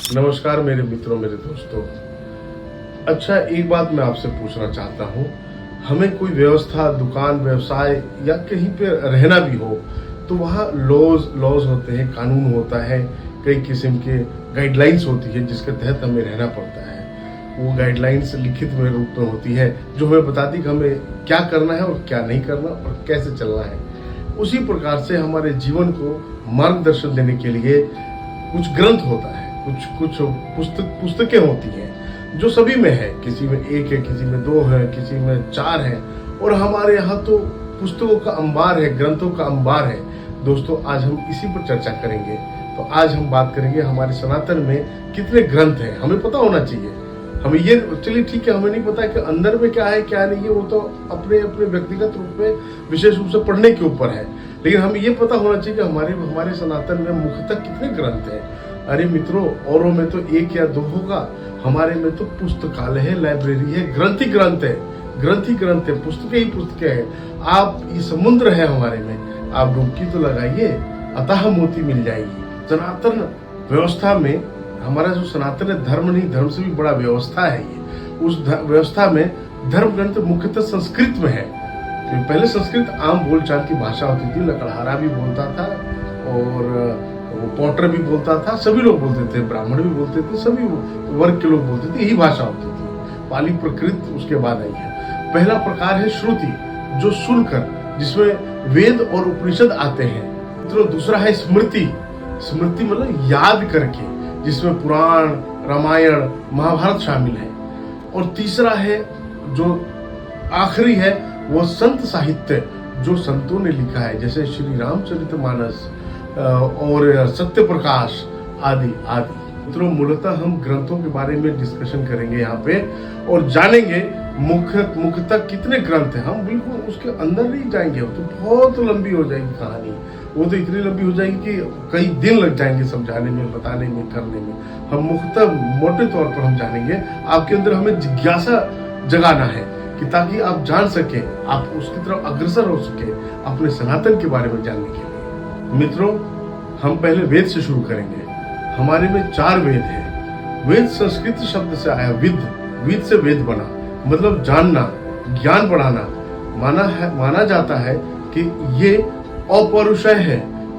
नमस्कार मेरे मित्रों, मेरे दोस्तों। अच्छा, एक बात मैं आपसे पूछना चाहता हूँ। हमें कोई व्यवस्था, दुकान, व्यवसाय या कहीं पे रहना भी हो तो वहाँ लॉज होते हैं, कानून होता है, कई किस्म के गाइडलाइंस होती है जिसके तहत हमें रहना पड़ता है। वो गाइडलाइंस लिखित में रूप में होती है जो हमें बताती कि हमें क्या करना है और क्या नहीं करना और कैसे चलना है। उसी प्रकार से हमारे जीवन को मार्गदर्शन देने के लिए कुछ ग्रंथ होता है, कुछ पुस्तकें होती हैं जो सभी में है। किसी में एक है, किसी में दो है, किसी में चार है, और हमारे यहाँ तो पुस्तकों का अंबार है, ग्रंथों का अंबार है। दोस्तों, आज हम इसी पर चर्चा करेंगे। तो आज हम बात करेंगे हमारे सनातन में कितने ग्रंथ हैं, हमें पता होना चाहिए। हमें ये, चलिए ठीक है, हमें नहीं पता कि अंदर में क्या है क्या नहीं है, वो तो अपने अपने व्यक्तिगत रूप में विशेष रूप से पढ़ने के ऊपर है। लेकिन हमें ये पता होना चाहिए कि हमारे सनातन में मुख्यतः कितने ग्रंथ हैं। अरे मित्रों, औरों में तो एक या दो होगा, हमारे में तो पुस्तकालय है, लाइब्रेरी है, ग्रंथ ही ग्रंथ है, पुस्तकें ही पुस्तकें हैं। आप, ये समुद्र है हमारे में, आप डुबकी तो लगाइए, अतः मोती मिल जाएगी। सनातन व्यवस्था में, हमारा जो सनातन है, धर्म नहीं, धर्म से भी बड़ा व्यवस्था है ये। उस व्यवस्था में धर्म ग्रंथ मुख्यतः संस्कृत में है। तो पहले संस्कृत आम बोलचाल की भाषा होती थी, लकड़हारा भी बोलता था और वो पॉटर भी बोलता था, सभी लोग बोलते थे, ब्राह्मण भी बोलते थे, सभी वर्ग के लोग बोलते थे, यही भाषा होती थी। पाली प्रकृत उसके बाद आई है। पहला प्रकार है श्रुति, जो सुनकर, जिसमें वेद और उपनिषद आते हैं। तो दूसरा है स्मृति, स्मृति मतलब याद करके, जिसमें पुराण, रामायण, महाभारत शामिल है। और तीसरा है, जो आखिरी है, वो संत साहित्य, जो संतों ने लिखा है, जैसे श्री रामचरितमानस और सत्य प्रकाश आदि आदि। मित्रों, मूलतः हम ग्रंथों के बारे में डिस्कशन करेंगे यहाँ पे और जानेंगे मुख्यतः कितने ग्रंथ हैं। हम बिल्कुल उसके अंदर नहीं जाएंगे, तो बहुत लंबी हो जाएगी कहानी। वो तो इतनी लंबी हो जाएगी कि कई दिन लग जाएंगे समझाने में, बताने में, करने में। हम मुख्यतः मोटे तौर पर हम जानेंगे। आपके अंदर हमें जिज्ञासा जगाना है कि ताकि आप जान सके, आप उसकी तरफ अग्रसर हो सके अपने सनातन के बारे में जानने के लिए। मित्रों, हम पहले वेद से शुरू करेंगे। हमारे में 4 वेद हैं। वेद संस्कृत शब्द से आया, विद से वेद बना, मतलब जानना, ज्ञान बढ़ाना। माना जाता है कि ये अपौरुषेय है,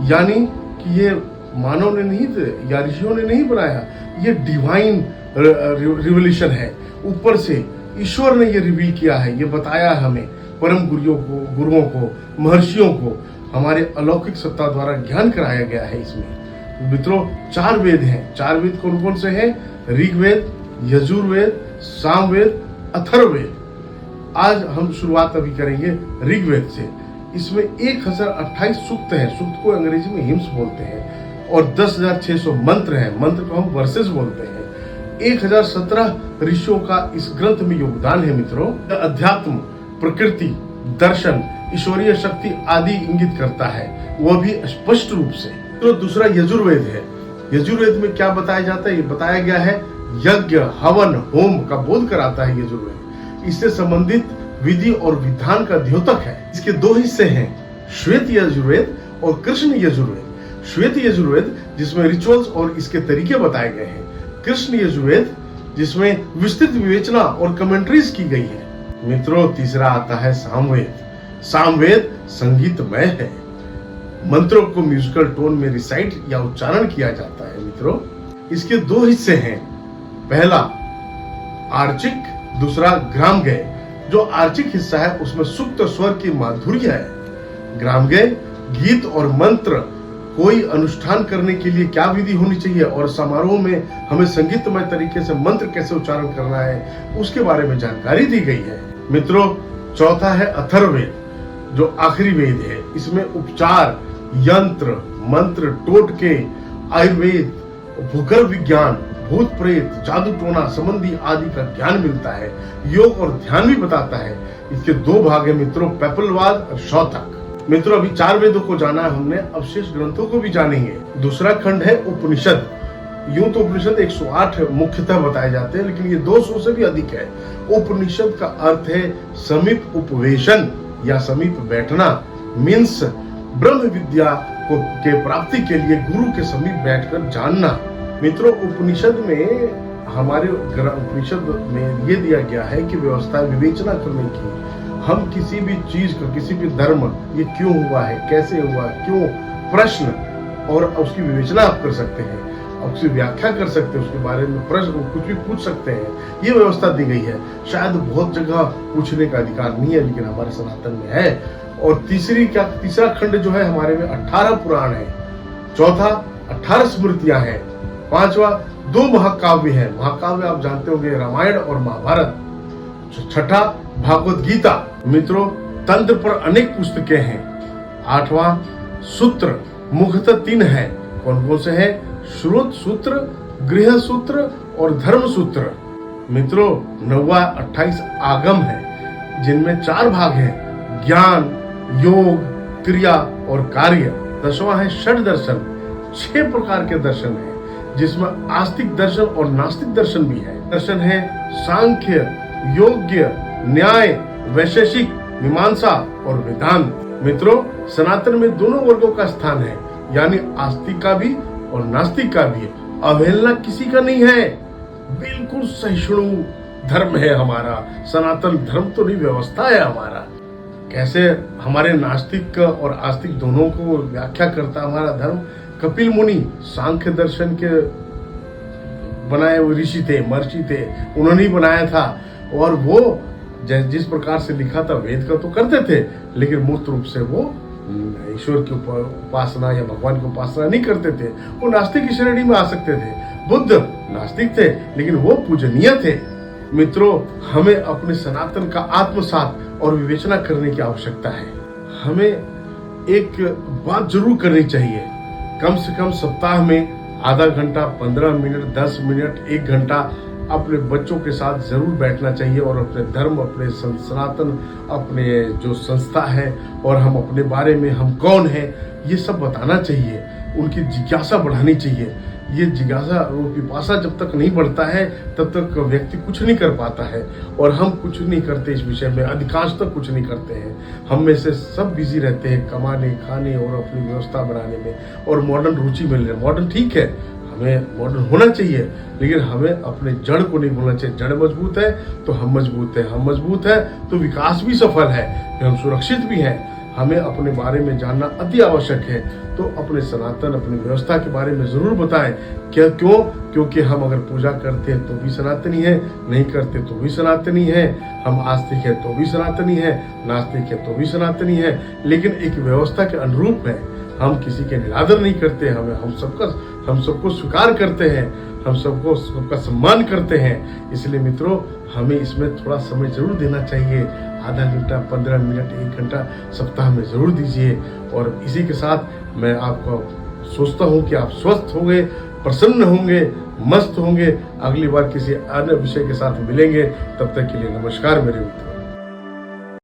यानी कि ये मानव ने नहीं, या ऋषियों ने नहीं बनाया, ये डिवाइन रिवोल्यूशन है। ऊपर से ईश्वर ने ये रिवील किया है, ये बताया हमें, परम गुरुओं को, महर्षियों को, हमारे अलौकिक सत्ता द्वारा ज्ञान कराया गया है इसमें। मित्रों, 4 वेद हैं। 4 वेद कौन कौन से हैं? ऋग्वेद, यजुर्वेद, सामवेद, अथर्ववेद। आज हम शुरुआत अभी करेंगे ऋग्वेद से। इसमें 1028 सूक्त हैं। सूक्त को अंग्रेजी में हिम्स बोलते हैं, और 10,600 मंत्र हैं। मंत्र को हम वर्सेस बोलते हैं। 1017 ऋषियों का इस ग्रंथ में योगदान है। मित्रों, अध्यात्म, प्रकृति, दर्शन, ईश्वरीय शक्ति आदि इंगित करता है, वह भी स्पष्ट रूप से। तो दूसरा यजुर्वेद है। यजुर्वेद में क्या बताया जाता है? ये बताया गया है, यज्ञ, हवन, होम का बोध कराता है यजुर्वेद। इससे संबंधित विधि और विधान का द्योतक है। इसके 2 हिस्से हैं, श्वेत यजुर्वेद और कृष्ण यजुर्वेद। श्वेत यजुर्वेद जिसमें रिचुअल्स और इसके तरीके बताए गए हैं। कृष्ण यजुर्वेद जिसमें विस्तृत विवेचना और कमेंट्रीज की गई है। मित्रों, तीसरा आता है सामवेद। सामवेद संगीतमय है। मंत्रों को म्यूजिकल टोन में रिसाइट या उच्चारण किया जाता है। मित्रों, इसके 2 हिस्से हैं। पहला आर्चिक, दूसरा ग्रामगय। जो आर्चिक हिस्सा है उसमें सुक्त स्वर की माधुर्य है। ग्रामगय गीत और मंत्र, कोई अनुष्ठान करने के लिए क्या विधि होनी चाहिए और समारोह में हमें संगीतमय तरीके से मंत्र कैसे उच्चारण करना है, उसके बारे में जानकारी दी गई है। मित्रों, चौथा है अथर्ववेद, जो आखिरी वेद है। इसमें उपचार, यंत्र, मंत्र, टोटके, आयुर्वेद, भूगर्भ विज्ञान, भूत प्रेत, जादू टोना संबंधी आदि का ज्ञान मिलता है। योग और ध्यान भी बताता है। इसके 2 भाग है मित्रों, पेपलवाद और शौतक। मित्रों, अभी 4 वेदों को जाना हमने, अब शेष ग्रंथों को भी जानेंगे। दूसरा खंड है उपनिषद। यूं तो उपनिषद 108 मुख्यतः बताए जाते हैं, लेकिन ये 200 से भी अधिक है। उपनिषद का अर्थ है समीप उपवेशन या समीप बैठना, मीन्स ब्रह्म विद्या के प्राप्ति के लिए गुरु के समीप बैठकर जानना। मित्रों, उपनिषद में हमारे उपनिषद में ये दिया गया है कि व्यवस्था विवेचना करने की। हम किसी भी चीज का, किसी भी धर्म, ये क्यों हुआ है, कैसे हुआ, क्यों, प्रश्न, और उसकी विवेचना आप कर सकते हैं, उसकी व्याख्या कर सकते हैं, उसके बारे में प्रश्न कुछ भी पूछ सकते हैं। ये व्यवस्था दी गई है। शायद बहुत जगह पूछने का अधिकार नहीं है, लेकिन हमारे सनातन में है। और तीसरा खंड जो है हमारे में 18 पुराण है, चौथा 18 स्मृतियां हैं, पांचवा 2 महाकाव्य है। महाकाव्य आप जानते होंगे, रामायण और महाभारत। छठा भागवत गीता। मित्रों, तंत्र पर अनेक पुस्तकें हैं। 8वां सूत्र मुख्यतः 3 है। कौन कौन से हैं? श्रुत सूत्र, गृह सूत्र और धर्म सूत्र। मित्रों, 9वां 28 आगम है, जिनमें 4 भाग हैं, ज्ञान, योग, क्रिया और कार्य। 10वां है षड दर्शन, 6 प्रकार के दर्शन हैं, जिसमें आस्तिक दर्शन और नास्तिक दर्शन भी है। दर्शन है सांख्य, योग्य, न्याय, वैशेषिक, मीमांसा और वेदांत। मित्रों, सनातन में दोनों वर्गों का स्थान है, यानी आस्तिक का भी और नास्तिक का भी। अवहेलना किसी का नहीं है, बिल्कुल सहिष्णु धर्म है हमारा। सनातन धर्म तो नहीं, व्यवस्था है हमारा। कैसे हमारे नास्तिक और आस्तिक दोनों को व्याख्या करता हमारा धर्म? कपिल मुनि सांख्य दर्शन के बनाए हुए ऋषि थे, महर्षि थे, उन्होंने ही बनाया था। और वो जिस प्रकार से लिखा था वेद का तो करते थे, लेकिन मूर्त रूप से वो ईश्वर की उपासना या भगवान की उपासना नहीं करते थे। वो नास्तिक की श्रेणी में आ सकते थे। बुद्ध नास्तिक थे, लेकिन वो पूजनीय थे। मित्रों, हमें अपने सनातन का आत्मसात और विवेचना करने की आवश्यकता है। हमें एक बात जरूर करनी चाहिए, कम से कम सप्ताह में आधा घंटा, 15 मिनट, 10 मिनट, 1 घंटा अपने बच्चों के साथ जरूर बैठना चाहिए और अपने धर्म, अपने सनातन, अपने जो संस्था है और हम अपने बारे में, हम कौन हैं, ये सब बताना चाहिए। उनकी जिज्ञासा बढ़ानी चाहिए। ये जिज्ञासा और पिपासा जब तक नहीं बढ़ता है, तब तक व्यक्ति कुछ नहीं कर पाता है। और हम कुछ नहीं करते इस विषय में, अधिकांश तक कुछ नहीं करते हैं। हम में से सब बिजी रहते हैं कमाने, खाने और अपनी व्यवस्था बनाने में, और मॉडर्न रुचि मिल रही है। मॉडर्न ठीक है, हमें मॉडर्न होना चाहिए, लेकिन हमें अपने जड़ को नहीं भूलना चाहिए। जड़ मजबूत है तो हम मजबूत हैं, हम मजबूत है तो विकास भी सफल है, हम सुरक्षित भी हैं। हमें अपने बारे में जानना अति आवश्यक है। तो अपने सनातन, अपनी व्यवस्था के बारे में जरूर बताएं। क्यों? क्योंकि हम अगर पूजा करते हैं तो भी सनातनी है, नहीं करते तो भी सनातनी है। हम आस्तिक है तो भी सनातनी है, नास्तिक है तो भी सनातनी है। लेकिन एक व्यवस्था के अनुरूप है। हम किसी के निरादर नहीं करते, हम सबको स्वीकार करते हैं, हम सबका सम्मान करते हैं। इसलिए मित्रों, हमें इसमें थोड़ा समय जरूर देना चाहिए। आधा घंटा, 15 मिनट, 1 घंटा सप्ताह में जरूर दीजिए। और इसी के साथ मैं आपको सोचता हूँ कि आप स्वस्थ होंगे, प्रसन्न होंगे, मस्त होंगे। अगली बार किसी अन्य विषय के साथ मिलेंगे। तब तक के लिए नमस्कार मेरे मित्र।